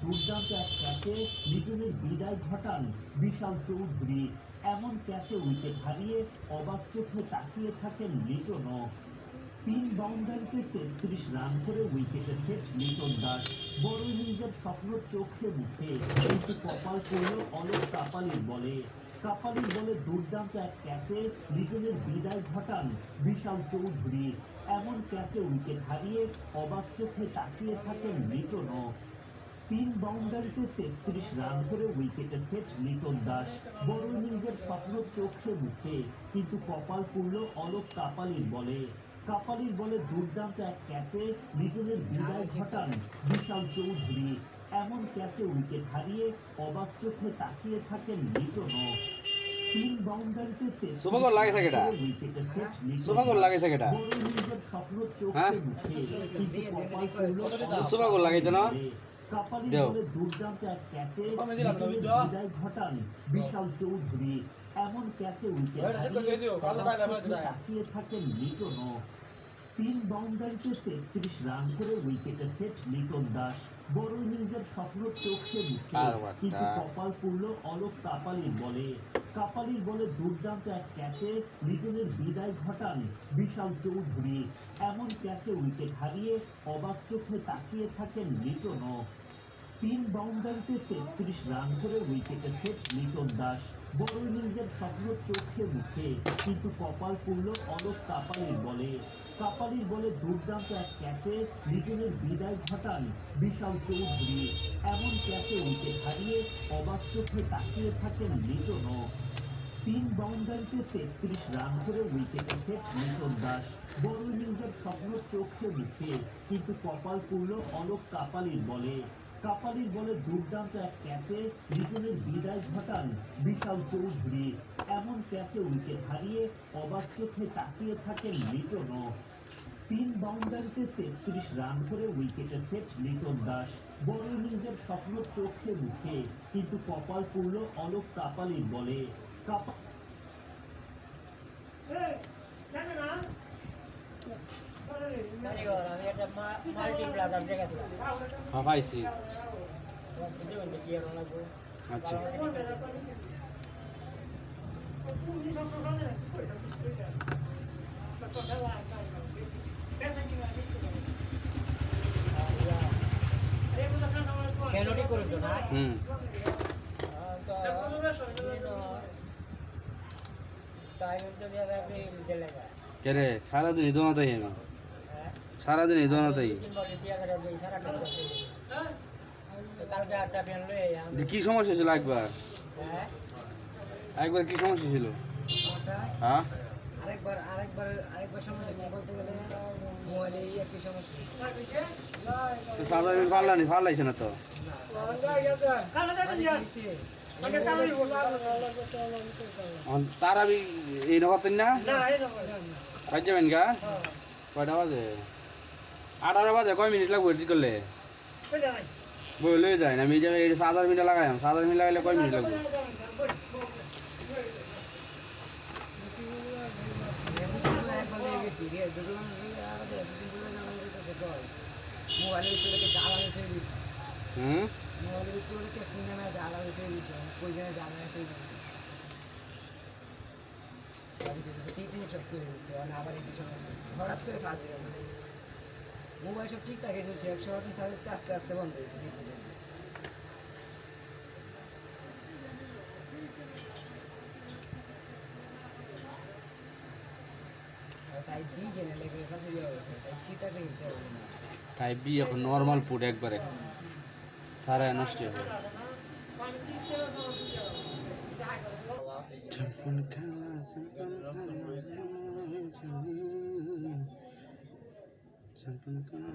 দুর্দান্ত এক ক্যাচে লিটনের বিদায় ঘটান বিশাল চৌধুরী। এমন ক্যাচে উইকেট হারিয়ে অবাক চোখে তাকিয়ে থাকেন লিটনও। 3 বাউন্ডারিতে 33 রান করে উইকেটে সেট লিটন দাস। বড় ইনিংসের স্বপ্ন চোখে মুখে, কিন্তু কপাল পড়ল অলোক কাপালির বলে। কাপালির বলে দুর্দান্ত এক ক্যাচে লিটনের বিদায় ঘটান বিশাল চৌধুরী। এমন ক্যাচে উইকেট হারিয়ে অবাক চোখে তাকিয়ে থাকেন লিটনও। 3 বাউন্ডারিতে 33 রান করে উইকেটে সেট লিটন দাস। বড় ইনিংসের স্বপ্ন চোখে মুখে, কিন্তু কপাল পড়ল অলোক কাপালির বলে। কাপালির বলে দুর্দান্ত এক ক্যাচে লিটনের বিদায় ঘটান বিশাল চৌধুরী। এমন ক্যাচে উইকেট হারিয়ে অবাক চোখে তাকিয়ে থাকেন লিটনও। 3 বাউন্ডারিতে সুপার লাগে সেটা উইকেটে সেট সুপার লাগে সেটা বড় ইনিংসের স্বপ্ন হ্যাঁ চোখে মুখে, কিন্তু কপাল পড়ল সুপার লাগিতে না কাপালি দেও বলে দুর্দান্ত এক ক্যাচে বিদায় ঘটান বিশাল চৌধুরী। এমন ক্যাচে উইকেট তাকিয়ে থাকেন লিটনও। 3 বাউন্ডারিতে 33 রান করে উইকেটে সেট লিটন দাস। বড় ইনিংসের স্বপ্ন চোখে মুখে, কিন্তু কপাল পড়ল অলোক কাপালির বলে। কাপালির বলে দুর্দান্ত এক ক্যাচে লিটনের বিদায় ঘটান বিশাল চৌধুরী। এমন ক্যাচে উইকেট হারিয়ে অবাক চোখে তাকিয়ে থাকেন লিটনও। 3 বাউন্ডারিতে 33 রান করে উইকেটে সেট লিটন দাস। বড় ইনিংসের স্বপ্ন চোখে মুখে, কিন্তু কপাল পড়ল অলোক কাপালির বলে। কাপালির বলে দুর্দান্ত এক ক্যাচে লিটনের বিদায় ঘটান বিশাল চৌধুরী। এমন ক্যাচে উইকেট হারিয়ে অবাক চোখে তাকিয়ে থাকেন লিটনও। 3 বাউন্ডারিতে 33 রান করে উইকেটে সেট লিটন দাস। বড় ইনিংসের স্বপ্ন চোখে মুখে, কিন্তু কপাল পড়ল অলোক কাপালির বলে। কাপালির বলে দুর্দান্ত এক ক্যাচে লিটনের বিদায় ঘটান বিশাল চৌধুরী। এমন ক্যাচে উইকেট হারিয়ে অবাক চোখে তাকিয়ে থাকেন লিটনও। 3 বাউন্ডারিতে 33 রান করে উইকেটে সেট লিটন দাস। বড় ইনিংসের স্বপ্ন চোখে মুখে, কিন্তু কপাল পড়ল অলোক কাপালির বলে। পাইছি আচ্ছা কে রে সারাদিন দোনাতেই আমি সারাদিন দোনাতেই কি সমস্যা ছিল একবার একবার কি সমস্যা ছিল হ্যাঁ আরেকবার সমস্যা ছিল বলতে গেলে মোবাইলে একই সমস্যা তো সাধারণ ফাল্লানি ফাল্লাইছে না তো তার আমি এই নগতেন না পাই যাবেন গা কয়টা বাজে 8:30 বাজে কয় মিনিট লাগবে এডিট করলে বই লয়ে যায় না আমি যে 7 মিনিট লাগাইলাম 7 মিনিট লাগাইলে কয় মিনিট লাগবে হঠাৎ করে সার্চ মোবাইল সব ঠিকঠাকই চলছে 180 সার্চে আস্তে আস্তে বন্ধ হয়েছে টাইপ বি জেনে লেগে সাথে টাইপ সি থাকলে নিতে হবে না টাইপ বি এখন নর্মাল পুট একবারে সারা নষ্ট হবে চম্পন খেলা চম্পন খেলা